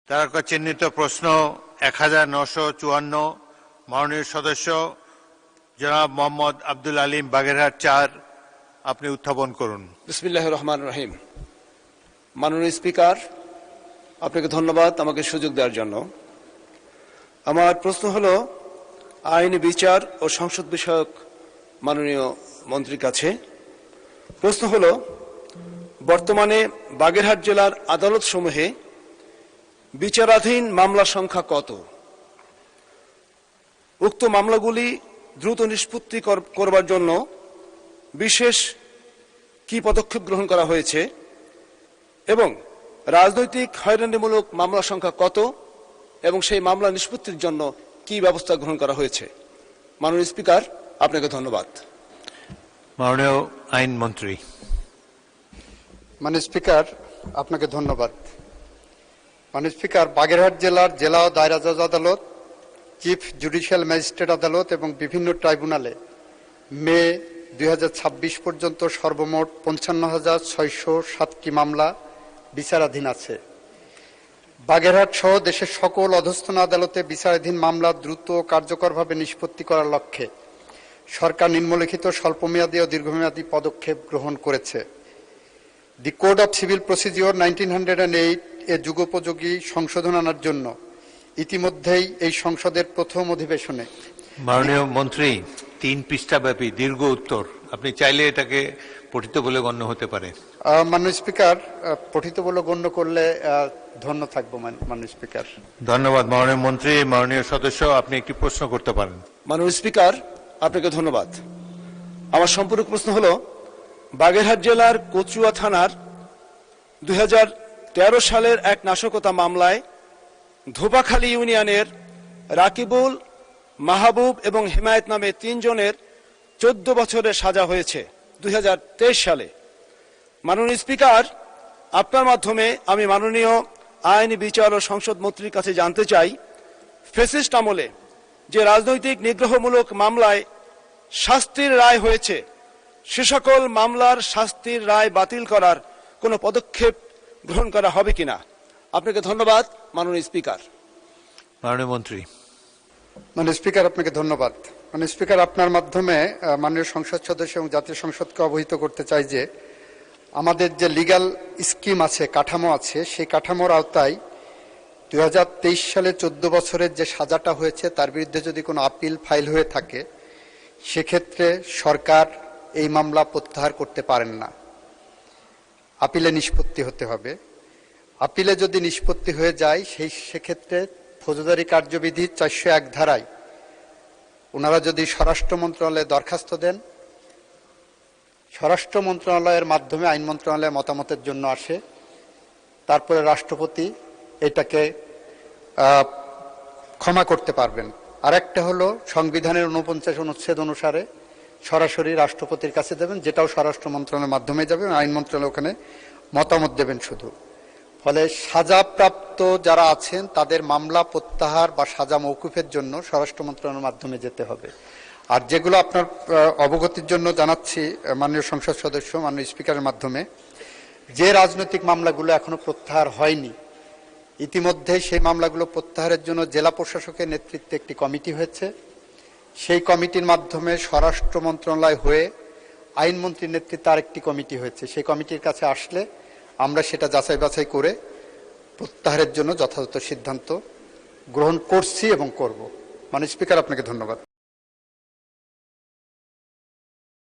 তারকা চিহ্নিত প্রশ্ন 1954 মাননীয় সদস্য জনাব মোহাম্মদ আব্দুল আলিম বাগেরহাট 4 আপনি উত্থাপন করুন। বিসমিল্লাহির রহমানির রহিম। মাননীয় স্পিকার, আপনাকে ধন্যবাদ আমাকে সুযোগ দেওয়ার জন্য। আমার প্রশ্ন হলো আইন বিচার ও সংসদ বিষয়ক মাননীয় মন্ত্রীর কাছে। প্রশ্ন হলো, বর্তমানে বাগেরহাট জেলার আদালত সমূহে বিচারাধীন মামলার সংখ্যা কত? উক্ত মামলাগুলি দ্রুত নিষ্পত্তি করবার জন্য বিশেষ কি পদক্ষেপ গ্রহণ করা হয়েছে এবং রাজনৈতিক হয়রানিমূলক মামলার সংখ্যা কত এবং সেই মামলা নিষ্পত্তির জন্য কি ব্যবস্থা গ্রহণ করা হয়েছে? মাননীয় স্পিকার, আপনাকে ধন্যবাদ। মাননীয় আইনমন্ত্রী। মাননীয় স্পিকার, আপনাকে ধন্যবাদ। মাননীয় স্পিকার, বাগেরহাট জেলার জেলা ও দায়রা জজ আদালত, চিফ জুডিশিয়াল ম্যাজিস্ট্রেট আদালত এবং বিভিন্ন ট্রাইব্যুনালে মে 2026 পর্যন্ত সর্বমোট 55,607টি মামলা বিচারাধীন আছে। বাগেরহাট সহ দেশের সকল অধস্তন আদালতে বিচারাধীন মামলা দ্রুত ও কার্যকরভাবে নিষ্পত্তি করার লক্ষ্যে সরকার নিম্নলিখিত স্বল্পমেয়াদী ও দীর্ঘমেয়াদী পদক্ষেপ গ্রহণ করেছে। দি কোড অফ সিভিল প্রসিডিওর 1908 এ যুগোপযোগী সংশোধন আনার জন্য ইতিমধ্যেই এই সংসদের প্রথম অধিবেশনে। মাননীয় মন্ত্রী, 3 পৃষ্ঠাব্যাপী দীর্ঘ উত্তর, আপনি চাইলে এটাকে পঠিত বলে গণ্য হতে পারে। মাননীয় স্পিকার, পঠিত বলে গণ্য করলে ধন্য থাকবো। মাননীয় স্পিকার, ধন্যবাদ। মাননীয় মন্ত্রী, মাননীয় সদস্য, আপনি একটি প্রশ্ন করতে পারেন। মাননীয় স্পিকার, আপনাকে ধন্যবাদ। আমার সম্পূরক প্রশ্ন হলো, বাগেরহাট জেলার কচুয়া থানার 2013 সালের এক নাশকতা মামলায় ধোপাখালী ইউনিয়নের রাকিবুল, মাহবুব এবং হিমায়েত নামে 3 জনের 14 বছরের সাজা হয়েছে 2023 সালে। মাননীয় স্পিকার, আপনার মাধ্যমে আমি মাননীয় আইন বিচার ও সংসদ মন্ত্রীর কাছে জানতে চাই, ফ্যাসিস্ট আমলে যে রাজনৈতিক নিগ্রহমূলক মামলায় শাস্তির রায় হয়েছে, সে সকল মামলার শাস্তির রায় বাতিল করার কোনো পদক্ষেপ গ্রহণ করা হবে কিনা? আপনাকে ধন্যবাদ। মাননীয় স্পিকার। মাননীয় মন্ত্রী। মাননীয় স্পিকার, আপনাকে ধন্যবাদ। মাননীয় স্পিকার, আপনার মাধ্যমে মাননীয় সংসদ সদস্য এবং জাতীয় সংসদকে অবহিত করতে চাই যে আমাদের যে লিগ্যাল স্কিম আছে, কাঠামো আছে, সেই কাঠামোর আওতায় 2023 সালে 14 বছরের যে সাজাটা হয়েছে তার বিরুদ্ধে যদি কোনো আপিল ফাইল হয়ে থাকে, সেক্ষেত্রে সরকার এই মামলা প্রত্যাহার করতে পারেন না। আপিলে নিষ্পত্তি হতে হবে। আপিলে যদি নিষ্পত্তি হয়ে যায়, সেক্ষেত্রে ফৌজদারি কার্যবিধি 401 ধারায় ওনারা যদি স্বরাষ্ট্র মন্ত্রণালয়ে দরখাস্ত দেন, স্বরাষ্ট্র মন্ত্রণালয়ের মাধ্যমে আইন মন্ত্রণালয়ের মতামতের জন্য আসে, তারপরে রাষ্ট্রপতি এটাকে ক্ষমা করতে পারবেন। আরেকটা হলো সংবিধানের 49 অনুচ্ছেদ অনুসারে সরাসরি রাষ্ট্রপতির কাছে দেবেন, যেটাও স্বরাষ্ট্র মন্ত্রণালয়ের মাধ্যমে যাবে, আইন মন্ত্রণালয় ওখানে মতামত দেবেন শুধু। ফলে সাজাপ্রাপ্ত যারা আছেন তাদের মামলা প্রত্যাহার বা সাজা মওকুফের জন্য স্বরাষ্ট্র মন্ত্রণালয়ের মাধ্যমে যেতে হবে। আর যেগুলো আপনার অবগতির জন্য জানাচ্ছি মাননীয় সংসদ সদস্য, মাননীয় স্পিকারের মাধ্যমে, যে রাজনৈতিক মামলাগুলো এখনো প্রত্যাহার হয়নি, ইতিমধ্যে সেই মামলাগুলো প্রত্যাহারের জন্য জেলা প্রশাসকের নেতৃত্বে একটি কমিটি হয়েছে। সেই কমিটির মাধ্যমে স্বরাষ্ট্র মন্ত্রণালয় হয়ে আইনমন্ত্রীর নেতৃত্বে আরেকটি কমিটি হয়েছে। সেই কমিটির কাছে আসলে আমরা সেটা যাচাই বাছাই করে প্রত্যাহারের জন্য যথাযথ সিদ্ধান্ত গ্রহণ করছি এবং করব। মাননীয় স্পিকার, আপনাকে ধন্যবাদ।